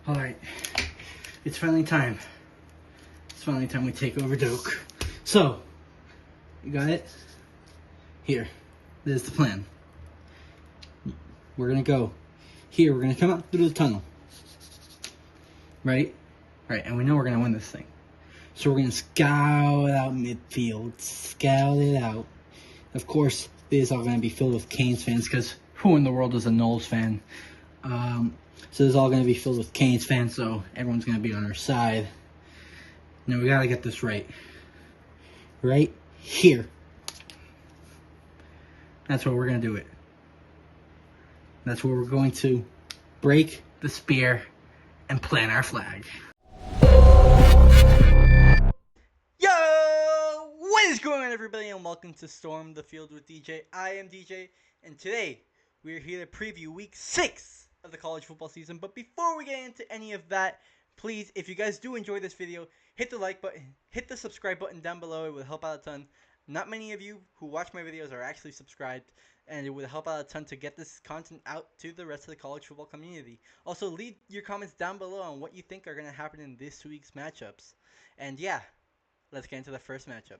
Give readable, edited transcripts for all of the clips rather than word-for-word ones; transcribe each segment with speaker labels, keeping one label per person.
Speaker 1: All right, it's finally time. It's finally time we take over Doak. So, you got it? Here, there's the plan. We're gonna go here. We're gonna come out through the tunnel, right? Right, and we know we're gonna win this thing. So we're gonna scout out midfield, scout it out. Of course, this is all gonna be filled with Canes fans, because who in the world is a Knowles fan? So this is all gonna be filled with Canes fans, so everyone's gonna be on our side. Now we gotta get this right. Right here. That's where we're gonna do it. That's where we're going to break the spear and plant our flag. Yo! What is going on, everybody, and welcome to Storm the Field with DJ. I am DJ, and today we are here to preview Week 6 of the college football season. But before we get into any of that, please, if you guys do enjoy this video, hit the like button, hit the subscribe button down below. It will help out a ton. Not many of you who watch my videos are actually subscribed, and it would help out a ton to get this content out to the rest of the college football community. Also, leave your comments down below on what you think are going to happen in this week's matchups. And yeah, let's get into the first matchup.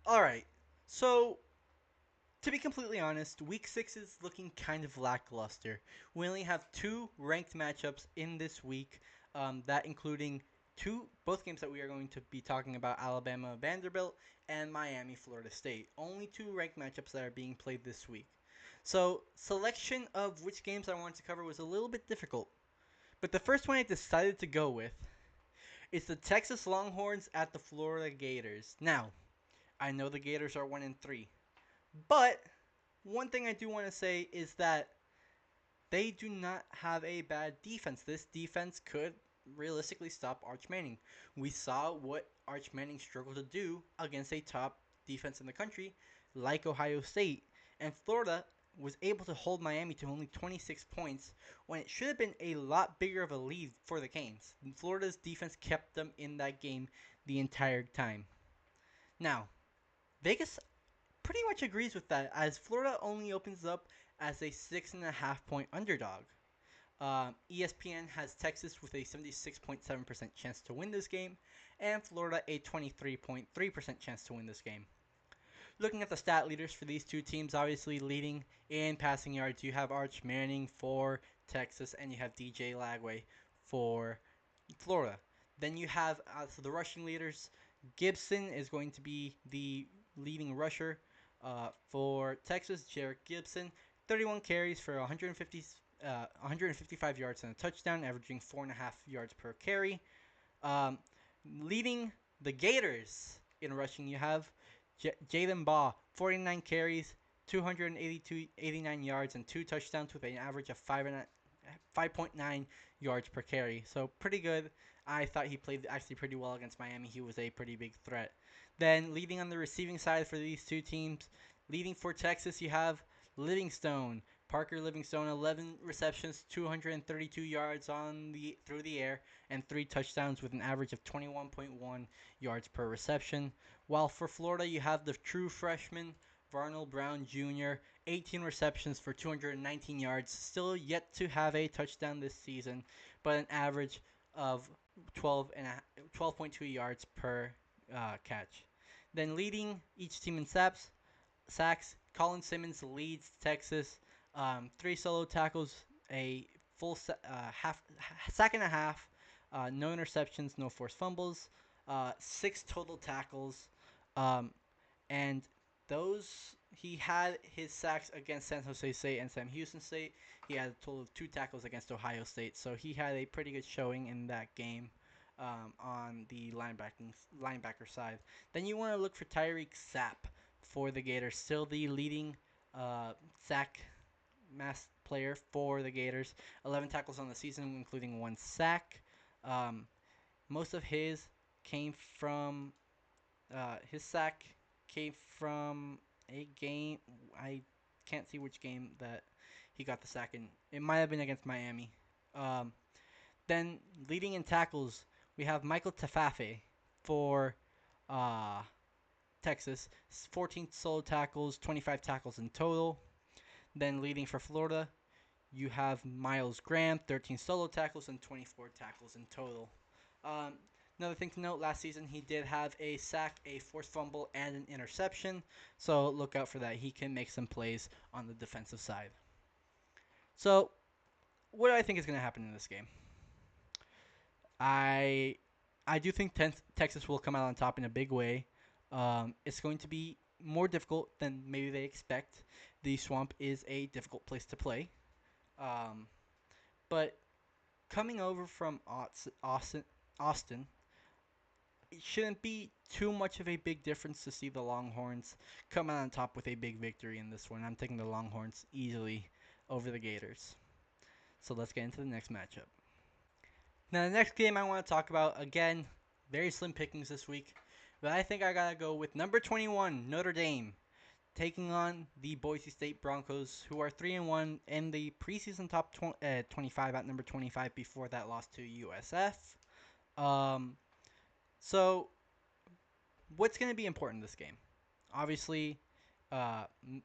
Speaker 1: Alright, so to be completely honest, Week 6 is looking kind of lackluster. We only have two ranked matchups in this week, that including both games that we are going to be talking about, Alabama Vanderbilt and Miami Florida State. Only two ranked matchups that are being played this week. So selection of which games I wanted to cover was a little bit difficult. But the first one I decided to go with is the Texas Longhorns at the Florida Gators. Now, I know the Gators are 1-3, but one thing I do want to say is that they do not have a bad defense. This defense could realistically stop Arch Manning. We saw what Arch Manning struggled to do against a top defense in the country like Ohio State, and Florida was able to hold Miami to only 26 points when it should have been a lot bigger of a lead for the Canes. Florida's defense kept them in that game the entire time. Now, Vegas pretty much agrees with that, as Florida only opens up as a 6.5-point underdog. ESPN has Texas with a 76.7% chance to win this game, and Florida a 23.3% chance to win this game. Looking at the stat leaders for these two teams, obviously leading in passing yards, you have Arch Manning for Texas, and you have DJ Lagway for Florida. Then you have the rushing leaders. Gibson is going to be the leading rusher for Texas. Jarek Gibson, 31 carries for 155 yards and a touchdown, averaging 4.5 yards per carry. Leading the Gators in rushing, you have Jalen Baugh, 49 carries, 89 yards, and 2 touchdowns with an average of 5.9 yards per carry. So pretty good. I thought he played actually pretty well against Miami. He was a pretty big threat. Then leading on the receiving side for these two teams, leading for Texas, you have Parker Livingstone, 11 receptions, 232 yards through the air, and 3 touchdowns with an average of 21.1 yards per reception. While for Florida, you have the true freshman, Varnell Brown Jr., 18 receptions for 219 yards, still yet to have a touchdown this season, but an average of 12.2 yards per catch. Then leading each team in sacks, Colin Simmons leads Texas, 3 solo tackles, a full sack and a half, no interceptions, no forced fumbles, 6 total tackles, and he had his sacks against San Jose State and Sam Houston State. He had a total of 2 tackles against Ohio State, so he had a pretty good showing in that game on the linebacker side. Then you want to look for Tyreek Sapp for the Gators, still the leading sack mass player for the Gators. 11 tackles on the season, including 1 sack. Most of his came from his sack came from a game. I can't see which game that he got the sack in. It might have been against Miami. Then leading in tackles, we have Michael Tafafe for Texas. 14 solo tackles, 25 tackles in total. Then leading for Florida, you have Miles Graham, 13 solo tackles and 24 tackles in total. Um, Another thing to note, last season he did have a sack, a forced fumble, and an interception. So look out for that. He can make some plays on the defensive side. So what do I think is going to happen in this game? I I do think Texas will come out on top in a big way. It's going to be more difficult than maybe they expect. The Swamp is a difficult place to play. Um, but coming over from Austin, it shouldn't be too much of a big difference to see the Longhorns come out on top with a big victory in this one. I'm taking the Longhorns easily over the Gators. So let's get into the next matchup. Now, the next game I want to talk about, again, very slim pickings this week, but I think I got to go with number 21, Notre Dame, taking on the Boise State Broncos, who are 3-1 in the preseason top 25 at number 25 before that loss to USF. Um, so, what's going to be important in this game? Obviously,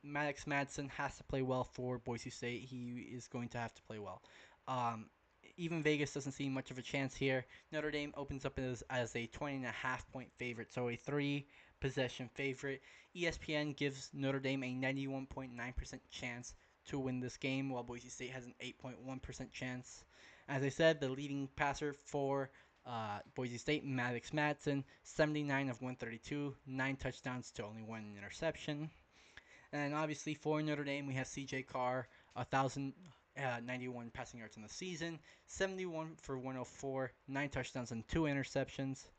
Speaker 1: Maddox Madsen has to play well for Boise State. He is going to have to play well. Um, Even Vegas doesn't see much of a chance here. Notre Dame opens up as a 20.5 point favorite, so a 3 possession favorite. ESPN gives Notre Dame a 91.9% chance to win this game, while Boise State has an 8.1% chance. As I said, the leading passer for Boise State, Maddox Madsen, 79 of 132, 9 touchdowns to only 1 interception. And obviously for Notre Dame, we have C.J. Carr, 1,091 passing yards in the season, 71 for 104, 9 touchdowns and 2 interceptions,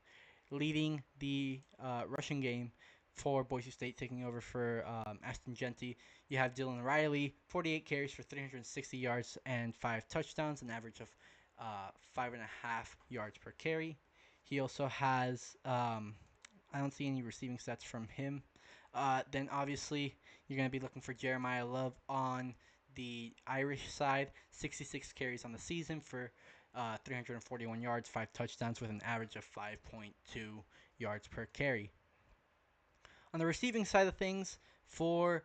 Speaker 1: leading the rushing game for Boise State, taking over for Ashton Genty. You have Dylan Riley, 48 carries for 360 yards and 5 touchdowns, an average of 5.5 yards per carry. He also has, I don't see any receiving stats from him. Then obviously you're going to be looking for Jeremiah Love on the Irish side, 66 carries on the season for 341 yards, 5 touchdowns with an average of 5.2 yards per carry. On the receiving side of things, for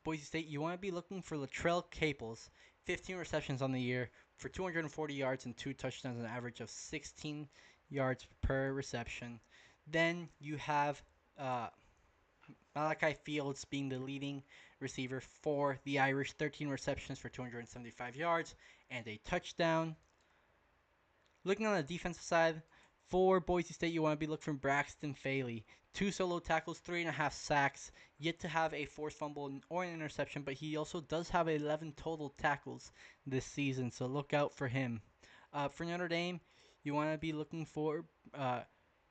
Speaker 1: Boise State, you want to be looking for Latrell Caples, 15 receptions on the year for 240 yards and 2 touchdowns, an average of 16 yards per reception. Then you have Malachi Fields being the leading receiver for the Irish, 13 receptions for 275 yards and a touchdown. Looking on the defensive side, for Boise State, you want to be looking for Braxton Faley. 2 solo tackles, 3.5 sacks, yet to have a forced fumble or an interception, but he also does have 11 total tackles this season, so look out for him. For Notre Dame, you want to be looking for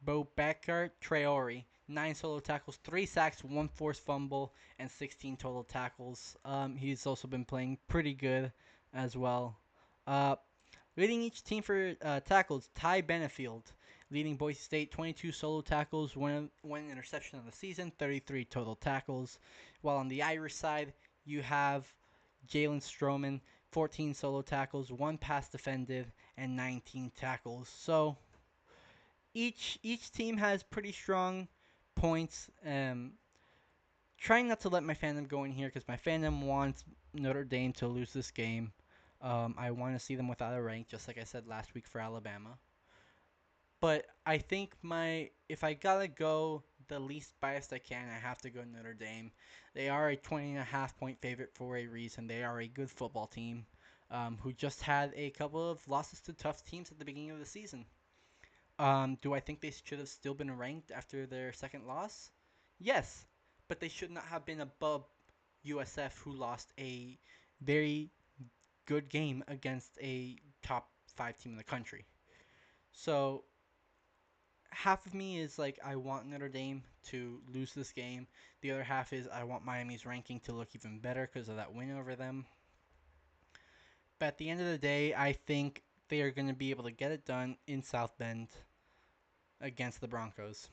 Speaker 1: Bobakar Traore. 9 solo tackles, 3 sacks, 1 forced fumble, and 16 total tackles. He's also been playing pretty good as well. Uh, Leading each team for tackles, Ty Benefield, leading Boise State, 22 solo tackles, one interception of the season, 33 total tackles. While on the Irish side, you have Jalen Stroman, 14 solo tackles, 1 pass defended, and 19 tackles. So each team has pretty strong points. Trying not to let my fandom go in here because my fandom wants Notre Dame to lose this game. I want to see them without a rank, just like I said last week for Alabama. But I think if I gotta go the least biased I can, I have to go Notre Dame. They are a 20.5 point favorite for a reason. They are a good football team who just had a couple of losses to tough teams at the beginning of the season. Do I think they should have still been ranked after their second loss? Yes, but they should not have been above USF, who lost a very good game against a top 5 team in the country. So half of me is like I want Notre Dame to lose this game. The other half is I want Miami's ranking to look even better because of that win over them. But at the end of the day, I think they are going to be able to get it done in South Bend against the Broncos.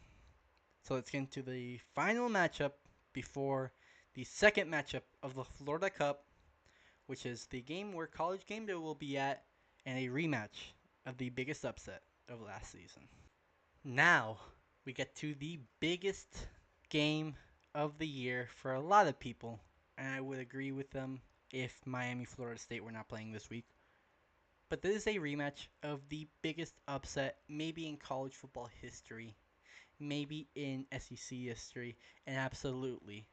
Speaker 1: So let's get into the final matchup before the second matchup of the Florida Cup, which is the game where College Game Day will be at, and a rematch of the biggest upset of last season. Now we get to the biggest game of the year for a lot of people, and I would agree with them if Miami Florida State were not playing this week. But this is a rematch of the biggest upset maybe in college football history, maybe in SEC history, and absolutely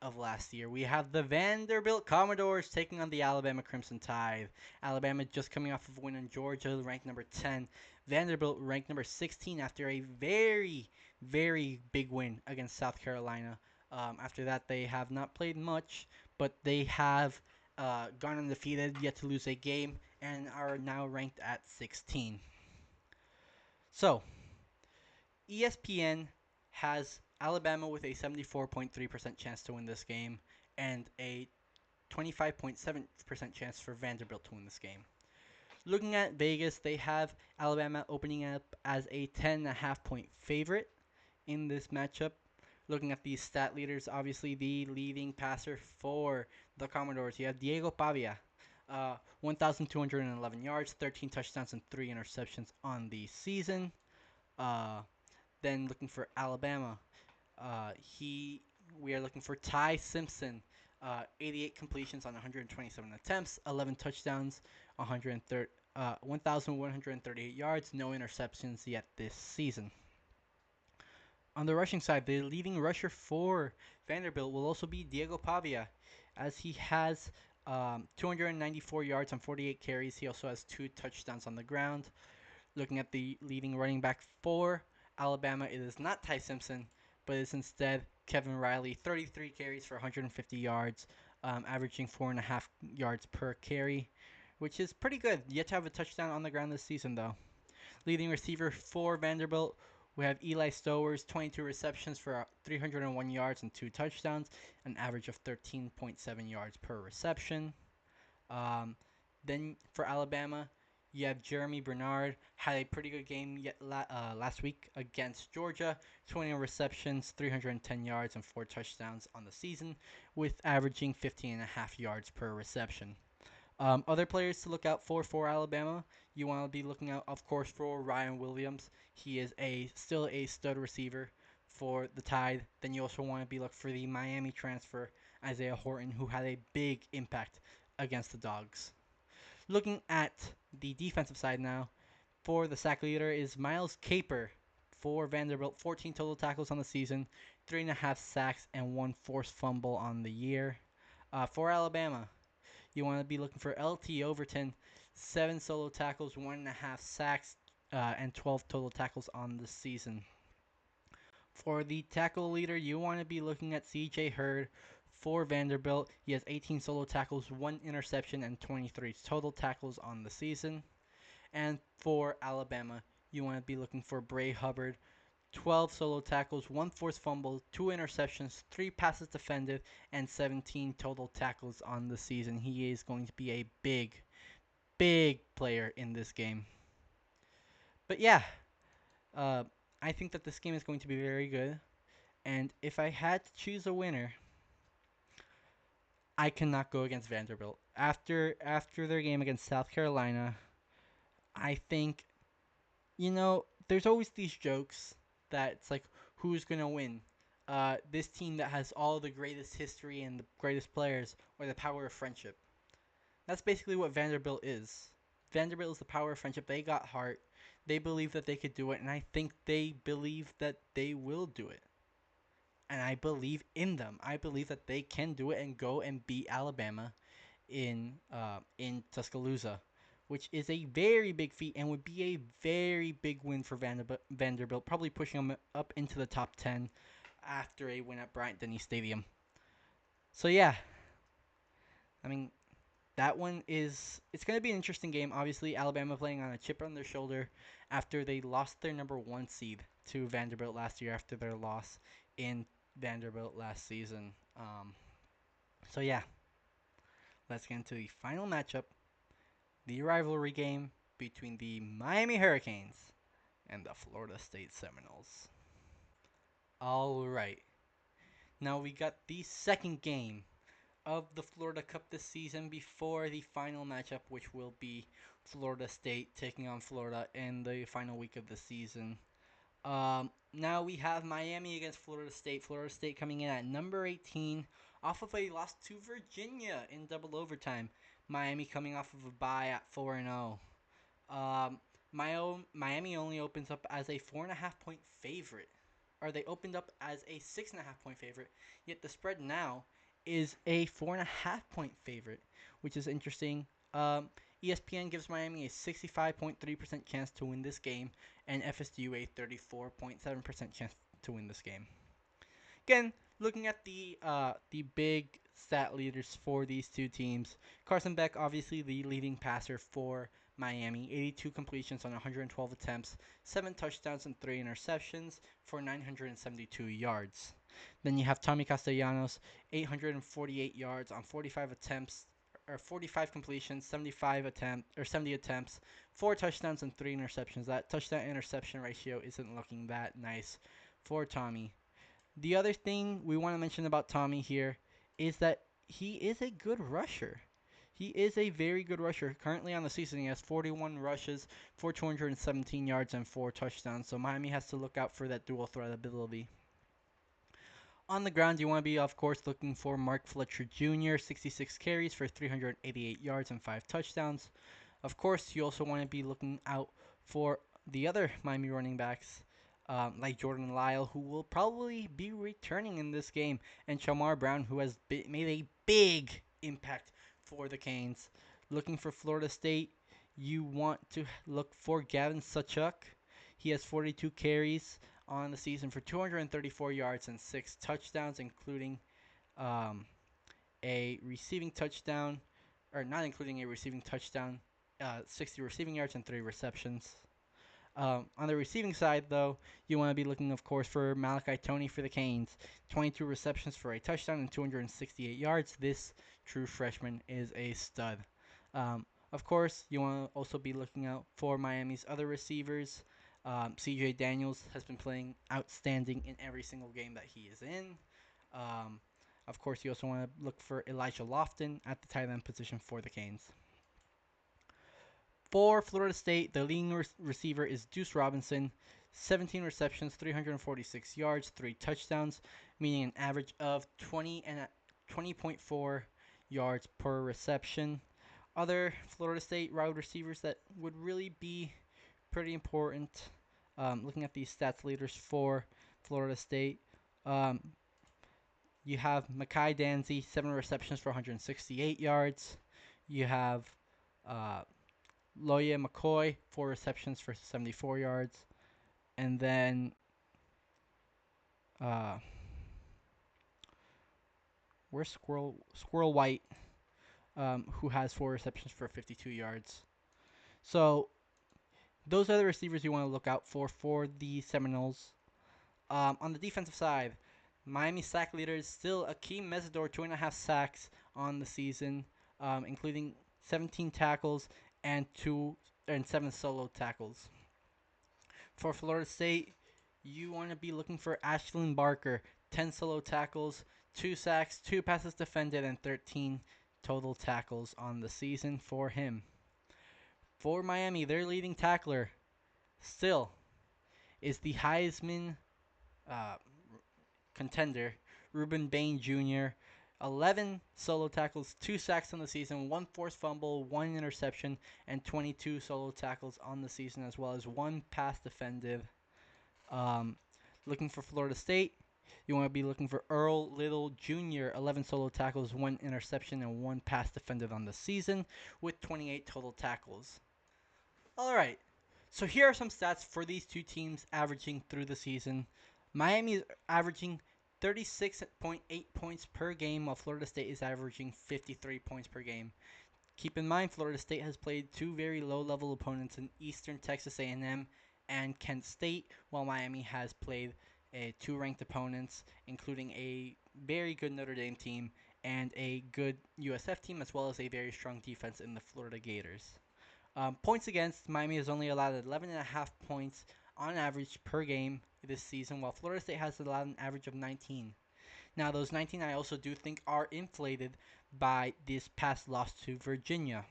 Speaker 1: of last year. We have the Vanderbilt Commodores taking on the Alabama Crimson Tide. Alabama just coming off of a win in Georgia, ranked number 10. Vanderbilt ranked number 16 after a very, very big win against South Carolina. After that, they have not played much, but they have gone undefeated, yet to lose a game, and are now ranked at 16. So, ESPN has Alabama with a 74.3% chance to win this game and a 25.7% chance for Vanderbilt to win this game. Looking at Vegas, they have Alabama opening up as a 10.5-point favorite in this matchup. Looking at these stat leaders, obviously the leading passer for the Commodores, you have Diego Pavia, 1,211 yards, 13 touchdowns, and 3 interceptions on the season. Then looking for Alabama, we are looking for Ty Simpson, 88 completions on 127 attempts, 11 touchdowns, 1,138 yards, no interceptions yet this season. On the rushing side, the leading rusher for Vanderbilt will also be Diego Pavia, as he has 294 yards on 48 carries. He also has 2 touchdowns on the ground. Looking at the leading running back for Alabama, it is not Ty Simpson, but it's instead Kevin Riley, 33 carries for 150 yards, averaging 4.5 yards per carry, which is pretty good. Yet to have a touchdown on the ground this season, though. Leading receiver for Vanderbilt, we have Eli Stowers, 22 receptions for 301 yards and 2 touchdowns, an average of 13.7 yards per reception. Then for Alabama, you have Jeremy Bernard, had a pretty good game last week against Georgia, 20 receptions, 310 yards, and 4 touchdowns on the season, with averaging 15.5 yards per reception. Other players to look out for Alabama, you want to be looking out, of course, for Ryan Williams. He is still a stud receiver for the Tide. Then you also want to be looking for the Miami transfer, Isaiah Horton, who had a big impact against the Dogs. Looking at the defensive side now, for the sack leader is Miles Caper for Vanderbilt, 14 total tackles on the season, 3.5 sacks, and 1 forced fumble on the year. For Alabama, you want to be looking for LT Overton, 7 solo tackles, 1.5 sacks, and 12 total tackles on the season. For the tackle leader, you want to be looking at CJ Hurd for Vanderbilt. He has 18 solo tackles, 1 interception, and 23 total tackles on the season. And for Alabama, you want to be looking for Bray Hubbard, 12 solo tackles, 1 forced fumble, 2 interceptions, 3 passes defended, and 17 total tackles on the season. He is going to be a big, big player in this game. But yeah, I think that this game is going to be very good. And if I had to choose a winner, I cannot go against Vanderbilt. After their game against South Carolina, I think, there's always these jokes that it's like, who's going to win? This team that has all the greatest history and the greatest players, or the power of friendship. That's basically what Vanderbilt is. Vanderbilt is the power of friendship. They got heart. They believe that they could do it, and I think they believe that they will do it. And I believe in them. I believe that they can do it and go and beat Alabama in Tuscaloosa, which is a very big feat and would be a very big win for Vanderbilt, probably pushing them up into the top 10 after a win at Bryant-Denny Stadium. So yeah, I mean, that one it's going to be an interesting game. Obviously, Alabama playing on a chip on their shoulder after they lost their number 1 seed to Vanderbilt last year after their loss in Vanderbilt last season. So yeah, let's get into the final matchup, the rivalry game between the Miami Hurricanes and the Florida State Seminoles. All right, now we got the second game of the Florida Cup this season before the final matchup, which will be Florida State taking on Florida in the final week of the season. Now we have Miami against Florida State. Florida State coming in at number 18 off of a loss to Virginia in double overtime. Miami coming off of a bye at 4-0. Um, Miami only opens up as a 4.5 point favorite, or they opened up as a 6.5 point favorite. Yet the spread now is a 4.5 point favorite, which is interesting. ESPN gives Miami a 65.3% chance to win this game, and FSU a 34.7% chance to win this game. Again, looking at the big stat leaders for these two teams, Carson Beck obviously the leading passer for Miami, 82 completions on 112 attempts, 7 touchdowns and 3 interceptions for 972 yards. Then you have Tommy Castellanos, 848 yards on 45 attempts or 45 completions, 70 attempts, 4 touchdowns and 3 interceptions. That touchdown interception ratio isn't looking that nice for Tommy. The other thing we want to mention about Tommy here is that he is a good rusher. He is a very good rusher. Currently on the season, he has 41 rushes for 217 yards and 4 touchdowns. So Miami has to look out for that dual threat ability. On the ground, you want to be, of course, looking for Mark Fletcher Jr., 66 carries for 388 yards and 5 touchdowns. Of course, you also want to be looking out for the other Miami running backs, like Jordan Lyle, who will probably be returning in this game, and Shamar Brown, who has made a big impact for the Canes. Looking for Florida State, you want to look for Gavin Sawchuk. He has 42 carries on the season for 234 yards and 6 touchdowns, including um, a receiving touchdown, or not including a receiving touchdown, 60 receiving yards and 3 receptions. On the receiving side, though, you want to be looking, of course, for Malachi Toney for the Canes. 22 receptions for a touchdown and 268 yards. This true freshman is a stud. Of course, you want to also be looking out for Miami's other receivers. CJ Daniels has been playing outstanding in every single game that he is in. Um, of course, you also want to look for Elijah Lofton at the tight end position for the Canes. For Florida State, the leading receiver is Deuce Robinson, 17 receptions, 346 yards, 3 touchdowns, meaning an average of 20.4 yards per reception. Other Florida State wide receivers that would really be pretty important, looking at these stats leaders for Florida State, um, you have Makai Danzy, 7 receptions for 168 yards. You have uh, Loya McCoy, 4 receptions for 74 yards. And then uh, where's Squirrel White, who has 4 receptions for 52 yards. So those are the receivers you want to look out for the Seminoles. On the defensive side, Miami sack leader is still Akeem Mesidor, 2.5 sacks on the season, including 17 tackles and 7 solo tackles. For Florida State, you want to be looking for Ashlyn Barker, 10 solo tackles, 2 sacks, 2 passes defended, and 13 total tackles on the season for him. For Miami, their leading tackler still is the Heisman uh, contender, Ruben Bain Jr. 11 solo tackles, 2 sacks on the season, 1 forced fumble, 1 interception, and 22 solo tackles on the season, as well as 1 pass defended. Looking for Florida State, you want to be looking for Earl Little Jr., 11 solo tackles, 1 interception, and 1 pass defended on the season, with 28 total tackles. All right, so here are some stats for these two teams averaging through the season. Miami is averaging 36.8 points per game, while Florida State is averaging 53 points per game. Keep in mind, Florida State has played 2 very low-level opponents in Eastern Texas A&M and Kent State, while Miami has played 2 ranked opponents, including a very good Notre Dame team and a good USF team, as well as a very strong defense in the Florida Gators. Points against, Miami has only allowed 11.5 points on average per game this season, while Florida State has allowed an average of 19. Now, those 19 I also do think are inflated by this past loss to Virginia.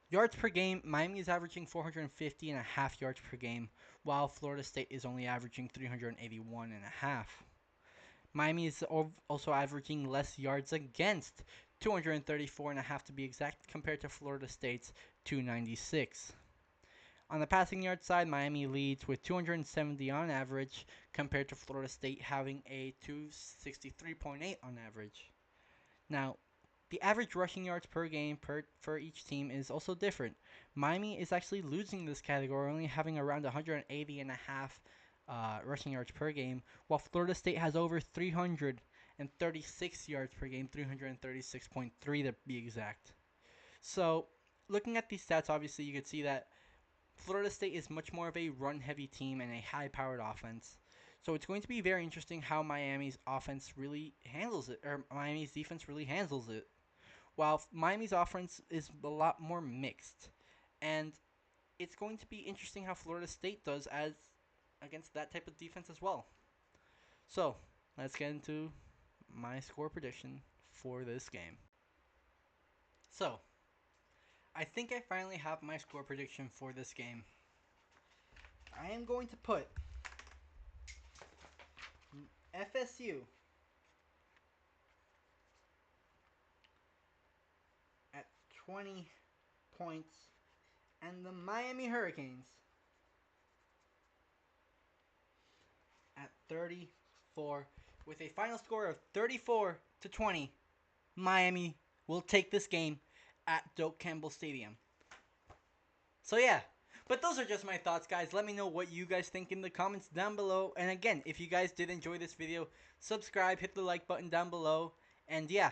Speaker 1: Yards per game, Miami is averaging 450.5 yards per game, while Florida State is only averaging 381.5. Miami is also averaging less yards against, 234.5 to be exact, compared to Florida State's 296. On the passing yard side, Miami leads with 270 on average, compared to Florida State having a 263.8 on average. Now, the average rushing yards per game for each team is also different. Miami is actually losing this category, only having around 180 and a half rushing yards per game, while Florida State has over 336 yards per game, 336.3 to be exact. So, looking at these stats, obviously you could see that Florida State is much more of a run-heavy team and a high-powered offense. So it's going to be very interesting how Miami's offense really handles it, or Miami's defense really handles it. While Miami's offense is a lot more mixed, and it's going to be interesting how Florida State does as against that type of defense as well. So let's get into my score prediction for this game. So I think I finally have my score prediction for this game. I am going to put FSU at 20 points and the Miami Hurricanes at 34 with a final score of 34-20. Miami will take this game at Doak Campbell Stadium. So yeah, but those are just my thoughts, guys. Let me know what you guys think in the comments down below. And again, if you guys did enjoy this video, subscribe, hit the like button down below. And yeah,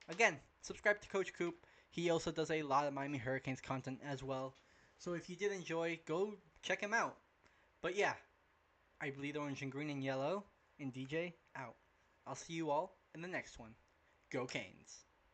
Speaker 1: again, subscribe to Coach Coop. He also does a lot of Miami Hurricanes content as well. So if you did enjoy, go check him out. But yeah, I bleed orange and green and yellow. And DJ out. I'll see you all in the next one. Go Canes.